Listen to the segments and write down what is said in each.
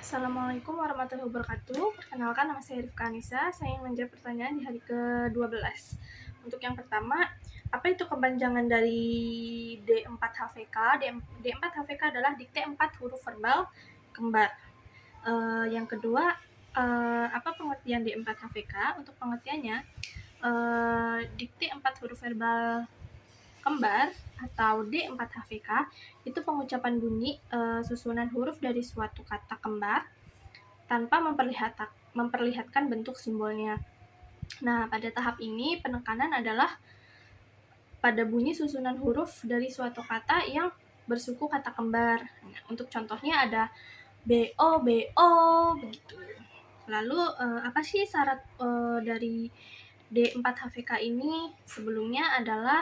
Assalamualaikum warahmatullahi wabarakatuh. Perkenalkan, nama saya Rifka Anissa. Saya ingin menjawab pertanyaan di hari ke-12. Untuk yang pertama, apa itu kepanjangan dari D4HVK? D4HVK adalah dikte 4 huruf verbal kembar. Yang kedua, apa pengertian D4HVK? Untuk pengertiannya, dikte 4 huruf verbal kembar atau D4HVK itu pengucapan bunyi susunan huruf dari suatu kata kembar tanpa memperlihatkan bentuk simbolnya. Nah, pada tahap ini penekanan adalah pada bunyi susunan huruf dari suatu kata yang bersuku kata kembar. Nah, untuk contohnya ada BO, BO, begitu. Lalu, apa sih syarat dari D4HVK ini? Sebelumnya adalah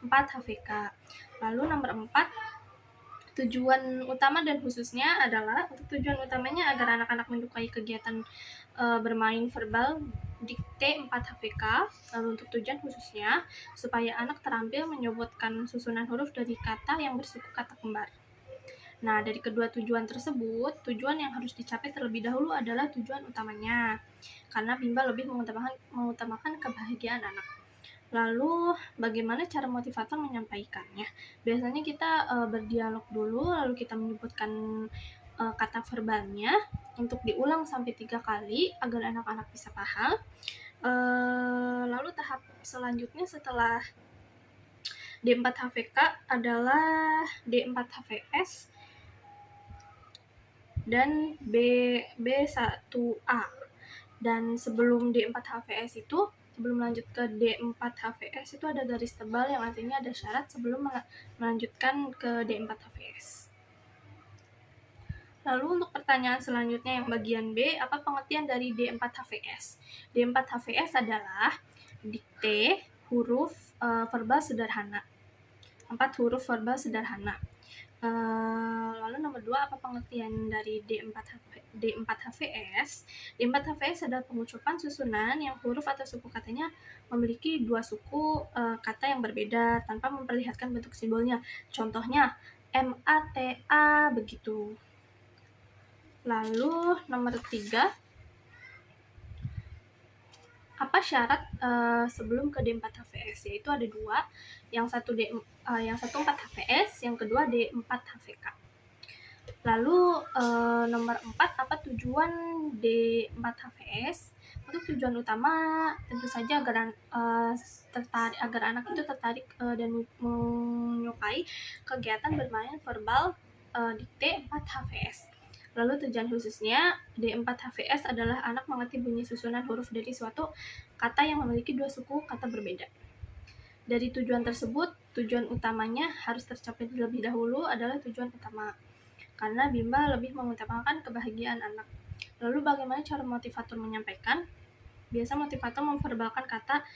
4HVK. Lalu nomor 4, tujuan utama dan khususnya adalah tujuan utamanya agar anak-anak menyukai kegiatan bermain verbal dikte 4HVK. Lalu untuk tujuan khususnya supaya anak terampil menyebutkan susunan huruf dari kata yang bersuku kata kembar. Nah, dari kedua tujuan tersebut, tujuan yang harus dicapai terlebih dahulu adalah tujuan utamanya, karena bimbel lebih mengutamakan kebahagiaan anak. Lalu, bagaimana cara motivator menyampaikannya? Biasanya kita berdialog dulu, lalu kita menyebutkan kata verbalnya untuk diulang sampai 3 kali agar anak-anak bisa paham. Lalu tahap selanjutnya setelah D4HVK adalah D4HVS dan B1A. Dan sebelum D4HVS itu, sebelum lanjut ke D4HVS itu ada garis tebal yang artinya ada syarat sebelum melanjutkan ke D4HVS. Lalu untuk pertanyaan selanjutnya yang bagian B, apa pengertian dari D4HVS? D4HVS adalah dikte huruf verbal sederhana. 4 huruf verbal sederhana. Lalu nomor 2, apa pengertian dari D4HVS? D4HVS adalah pengucapan susunan yang huruf atau suku katanya memiliki 2 suku kata yang berbeda tanpa memperlihatkan bentuk simbolnya. Contohnya MATA, begitu. Lalu nomor 3, apa syarat sebelum ke D4HVS? Yaitu ada 2, yang satu 4HVS, yang kedua D4HVK. Lalu nomor 4, apa tujuan D4HVS? Untuk tujuan utama tentu saja agar anak itu tertarik dan menyukai kegiatan bermain verbal dikte 4HVS. Lalu tujuan khususnya D4HVS adalah anak mengerti bunyi susunan huruf dari suatu kata yang memiliki 2 suku kata berbeda. Dari tujuan tersebut, tujuan utamanya harus tercapai terlebih dahulu adalah tujuan utama, karena bimbel lebih mengutamakan kebahagiaan anak. Lalu bagaimana cara motivator menyampaikan? Biasa motivator memverbalkan kata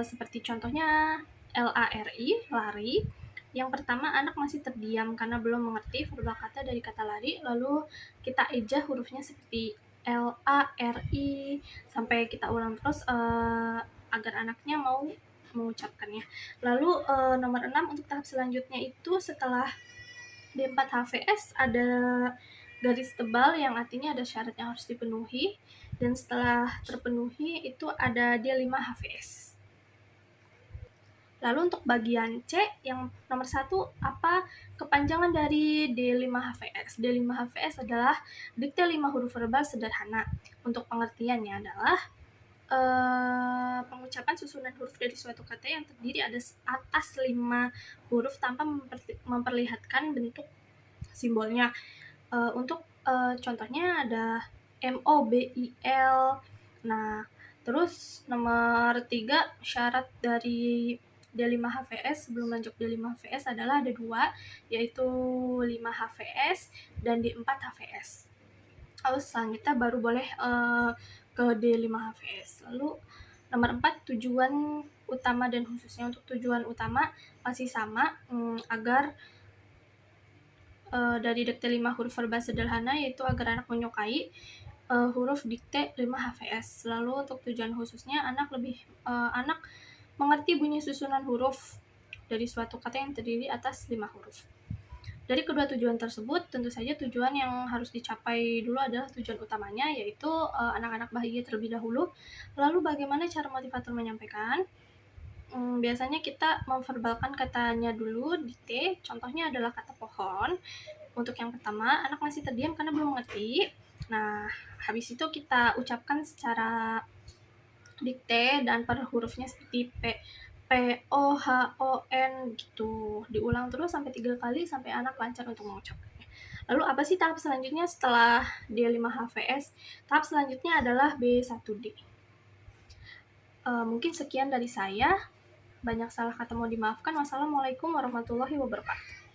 seperti contohnya LARI, lari. Yang pertama, anak masih terdiam karena belum mengerti verbal kata dari kata lari, lalu kita eja hurufnya seperti LARI sampai kita ulang terus agar anaknya mau mengucapkannya. Lalu nomor 6, untuk tahap selanjutnya itu setelah D4HVS ada garis tebal yang artinya ada syarat yang harus dipenuhi, dan setelah terpenuhi itu ada D5HVS. Lalu untuk bagian C yang nomor 1, apa kepanjangan dari D5HVS? D5HVS adalah dikte 5 huruf verbal sederhana. Untuk pengertiannya adalah pengucapan susunan huruf dari suatu kata yang terdiri atas 5 huruf tanpa memperlihatkan bentuk simbolnya. Untuk contohnya ada MOBIL. Nah, terus nomor 3, syarat dari D5HVS sebelum lanjut D5HVS adalah ada 2, yaitu 5HVS dan D4HVS. Lalu selanjutnya baru boleh ke D5HVS. Lalu nomor 4, tujuan utama dan khususnya. Untuk tujuan utama masih sama, agar dari dikte 5 huruf verbal sederhana, yaitu agar anak menyukai huruf dikte 5HVS. Lalu untuk tujuan khususnya, anak mengerti bunyi susunan huruf dari suatu kata yang terdiri atas 5 huruf. Dari kedua tujuan tersebut, tentu saja tujuan yang harus dicapai dulu adalah tujuan utamanya, yaitu anak-anak bahagia terlebih dahulu. Lalu bagaimana cara motivator menyampaikan? Biasanya kita memverbalkan katanya dulu di T, contohnya adalah kata pohon. Untuk yang pertama, anak masih terdiam karena belum mengerti. Nah, habis itu kita ucapkan secara dikte dan per hurufnya seperti P O H O N gitu. Diulang terus sampai 3 kali sampai anak lancar untuk mengucapkannya. Lalu apa sih tahap selanjutnya setelah D5HVS? Tahap selanjutnya adalah B1D. Mungkin sekian dari saya. Banyak salah kata mau dimaafkan. Wassalamualaikum warahmatullahi wabarakatuh.